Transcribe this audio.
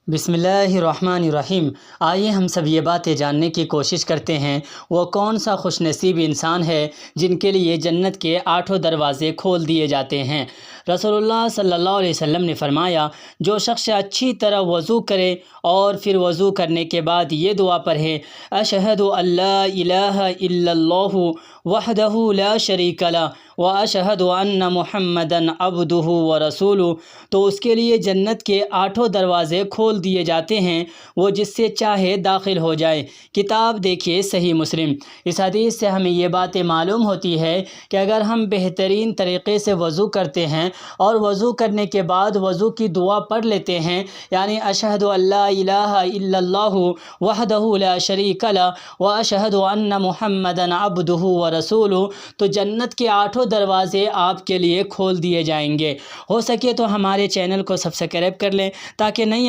बिस्मिल्लाहिर्रहमानिर्रहीम। आइए हम सब ये बातें जानने की कोशिश करते हैं वो कौन सा खुशनसीब इंसान है जिनके लिए जन्नत के आठों दरवाज़े खोल दिए जाते हैं। रसूलुल्लाह सल्लल्लाहु अलैहि वसल्लम ने फ़रमाया, जो शख्स अच्छी तरह वज़ू करे और फिर वज़ू करने के बाद ये दुआ पढ़े, अशहदु अल्ला इलाहा इल्लल्लाहु वहदहु ला शरीका ला व अशहदु अन्ना मुहम्मदन अब्दुहु व रसूलुहु, तो उसके लिए जन्नत के आठों दरवाज़े खोल दिए जाते हैं, वो जिससे चाहे दाखिल हो जाए। किताब देखिए सही मुस्लिम। इस हदीस से हमें ये बातें मालूम होती है कि अगर हम बेहतरीन तरीक़े से वज़ू करते हैं और वज़ू करने के बाद वज़ू की दुआ पढ़ लेते हैं, यानी अशहदु अल्ला इलाहा इल्लल्लाहु वहदहु ला शरीका ला व अशहदु अन्ना मुहम्मदन अब्दुहु व रसूलुहु, तो जन्नत के आठों दरवाज़े आपके लिए खोल दिए जाएंगे। हो सके तो हमारे चैनल को सब्सक्राइब कर लें ताकि नई